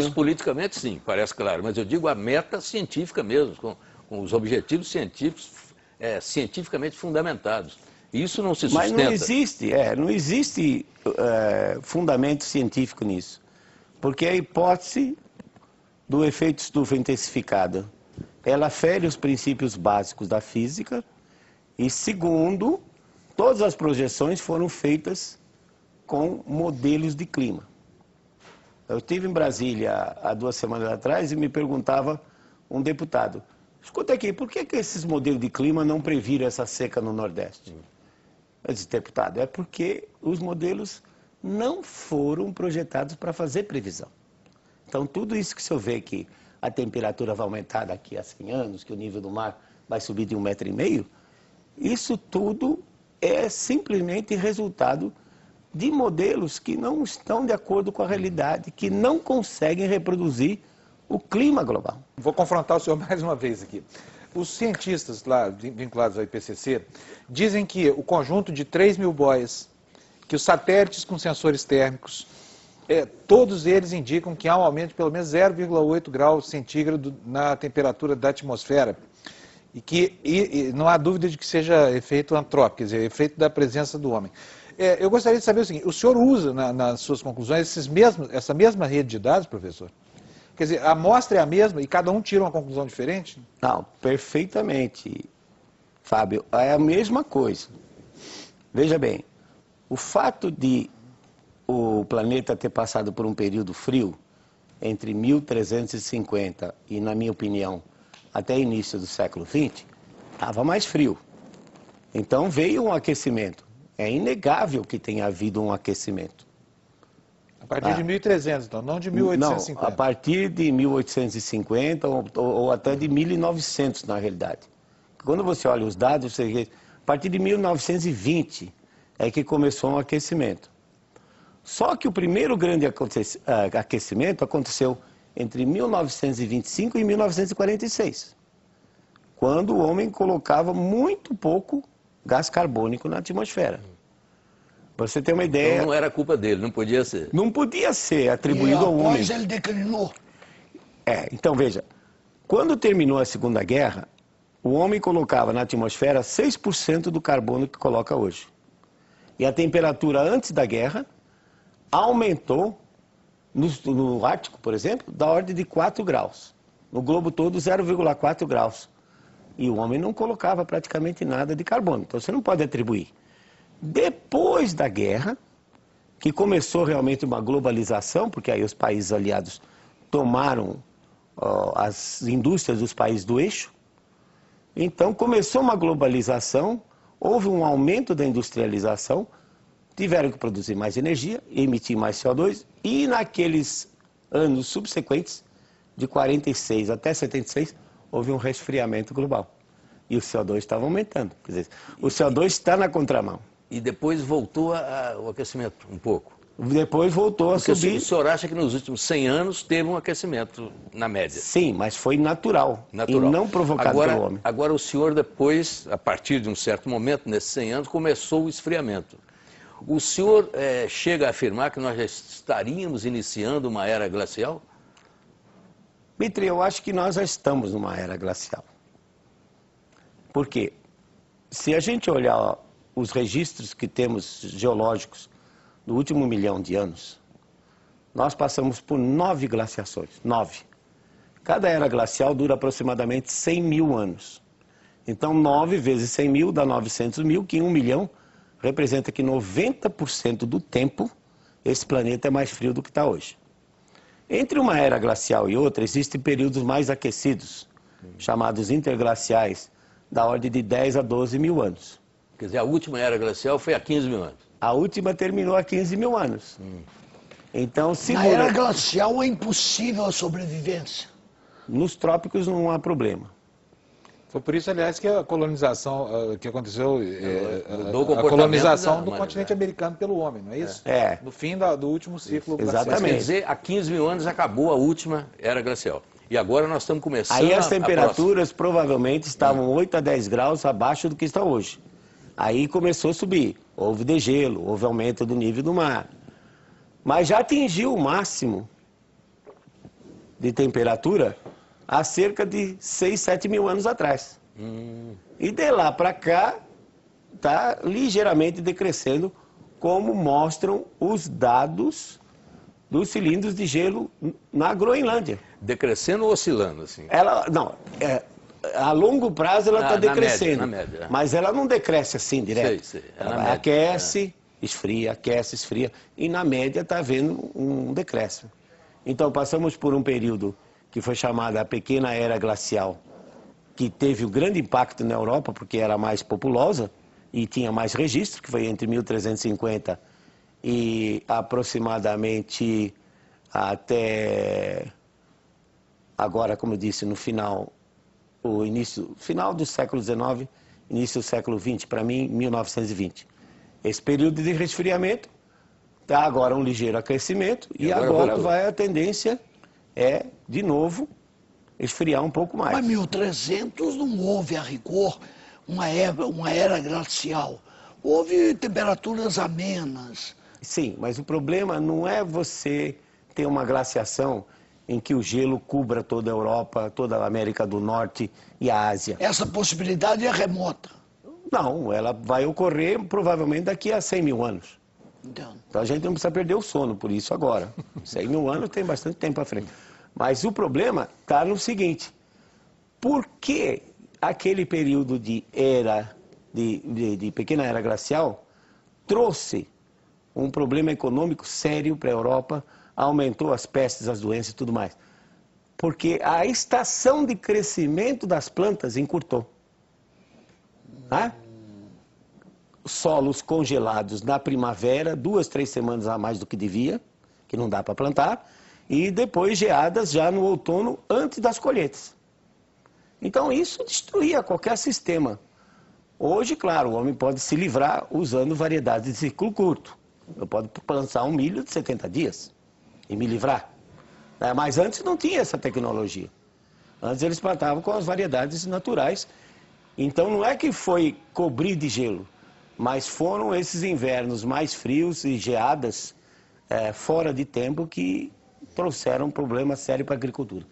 isso politicamente, sim, parece claro. Mas eu digo a meta científica mesmo, com os objetivos científicos cientificamente fundamentados. Isso não se sustenta. Mas não existe fundamento científico nisso. Porque a hipótese do efeito estufa intensificada, ela fere os princípios básicos da física e, segundo, todas as projeções foram feitas com modelos de clima. Eu estive em Brasília há 2 semanas atrás e me perguntava um deputado, escuta aqui, por que esses modelos de clima não previram essa seca no Nordeste? Eu disse, deputado, é porque os modelos não foram projetados para fazer previsão. Então, tudo isso que o senhor vê que a temperatura vai aumentar daqui a 100 anos, que o nível do mar vai subir de 1,5 metro, isso tudo é simplesmente resultado de modelos que não estão de acordo com a realidade, que não conseguem reproduzir o clima global. Vou confrontar o senhor mais uma vez aqui. Os cientistas lá vinculados ao IPCC dizem que o conjunto de 3.000 boias, que os satélites com sensores térmicos, todos eles indicam que há um aumento de pelo menos 0,8 graus centígrados na temperatura da atmosfera. E que não há dúvida de que seja efeito antrópico, quer dizer, efeito da presença do homem. Eu gostaria de saber o seguinte, o senhor usa nas suas conclusões essa mesma rede de dados, professor? Quer dizer, a amostra é a mesma e cada um tira uma conclusão diferente? Não, perfeitamente, Fábio. É a mesma coisa. Veja bem, o fato de o planeta ter passado por um período frio, entre 1350 e, na minha opinião, até início do século XX, estava mais frio. Então veio um aquecimento. É inegável que tenha havido um aquecimento. A partir de 1300, então, não de 1850. Não, a partir de 1850 ou até de 1900, na realidade. Quando você olha os dados, você vê, a partir de 1920 é que começou um aquecimento. Só que o primeiro grande aquecimento aconteceu entre 1925 e 1946, quando o homem colocava muito pouco gás carbônico na atmosfera. Para você ter uma ideia... Então não era culpa dele, não podia ser. Não podia ser atribuído ao homem. Mas ele declinou. Então veja, quando terminou a Segunda Guerra, o homem colocava na atmosfera 6% do carbono que coloca hoje. E a temperatura antes da guerra aumentou, no Ártico, por exemplo, da ordem de 4 graus. No globo todo, 0,4 graus. E o homem não colocava praticamente nada de carbono. Então você não pode atribuir. Depois da guerra, que começou realmente uma globalização, porque aí os países aliados tomaram as indústrias dos países do eixo, então começou uma globalização, houve um aumento da industrialização, tiveram que produzir mais energia, emitir mais CO2, e naqueles anos subsequentes, de 46 até 76, houve um resfriamento global. E o CO2 estava aumentando. Quer dizer, o CO2 está na contramão. E depois voltou o aquecimento um pouco. Depois voltou a subir. O senhor acha que nos últimos 100 anos teve um aquecimento na média? Sim, mas foi natural. E não provocado pelo homem. Agora o senhor depois, a partir de um certo momento, nesses 100 anos, começou o esfriamento. O senhor chega a afirmar que nós já estaríamos iniciando uma era glacial? Mitre, eu acho que nós já estamos numa era glacial. Por quê? Se a gente olhar os registros que temos geológicos do último 1 milhão de anos, nós passamos por 9 glaciações. 9. Cada era glacial dura aproximadamente 100 mil anos. Então, 9 vezes 100 mil dá 900 mil, que em 1 milhão representa que 90% do tempo esse planeta é mais frio do que está hoje. Entre uma era glacial e outra, existem períodos mais aquecidos, chamados interglaciais, da ordem de 10 a 12 mil anos. Quer dizer, a última era glacial foi há 15 mil anos. A última terminou há 15 mil anos. Então, Na era glacial é impossível a sobrevivência. Nos trópicos não há problema. Foi por isso, aliás, que a colonização que aconteceu, a colonização do continente americano pelo homem, não é isso? No fim do último ciclo glacial. Exatamente. Quer dizer, há 15 mil anos acabou a última era glacial. E agora nós estamos começando Aí as temperaturas provavelmente estavam 8 a 10 graus abaixo do que está hoje. Aí começou a subir. Houve degelo, houve aumento do nível do mar. Mas já atingiu o máximo de temperatura há cerca de 6, 7 mil anos atrás. E de lá para cá está ligeiramente decrescendo, como mostram os dados dos cilindros de gelo na Groenlândia. Decrescendo ou oscilando, assim? A longo prazo ela está decrescendo, na média. Mas ela não decresce assim direto. Sei. Ela aquece, esfria, aquece, esfria, e na média está havendo um decréscimo. Então passamos por um período que foi chamado a Pequena Era Glacial, que teve um grande impacto na Europa, porque era mais populosa e tinha mais registro, que foi entre 1350 e aproximadamente até agora, como eu disse, no final do século XIX, início do século XX, para mim, 1920. Esse período de resfriamento está agora um ligeiro aquecimento e agora vai a tendência de novo, esfriar um pouco mais. Mas 1300 não houve, a rigor, uma era glacial. Houve temperaturas amenas. Sim, mas o problema não é você ter uma glaciação em que o gelo cubra toda a Europa, toda a América do Norte e a Ásia. Essa possibilidade é remota. Não, ela vai ocorrer provavelmente daqui a 100 mil anos. Então a gente não precisa perder o sono por isso agora. 100 mil anos tem bastante tempo à frente. Mas o problema está no seguinte: por que aquele período de pequena era glacial trouxe um problema econômico sério para a Europa, aumentou as pestes, as doenças e tudo mais? Porque a estação de crescimento das plantas encurtou. Solos congelados na primavera, 2, 3 semanas a mais do que devia, que não dá para plantar, e depois geadas já no outono, antes das colheitas. Então isso destruía qualquer sistema. Hoje, claro, o homem pode se livrar usando variedades de ciclo curto. Eu posso plantar um milho de 70 dias e me livrar. Mas antes não tinha essa tecnologia. Antes eles plantavam com as variedades naturais. Então não é que foi cobrir de gelo, mas foram esses invernos mais frios e geadas fora de tempo que trouxeram um problema sério para a agricultura.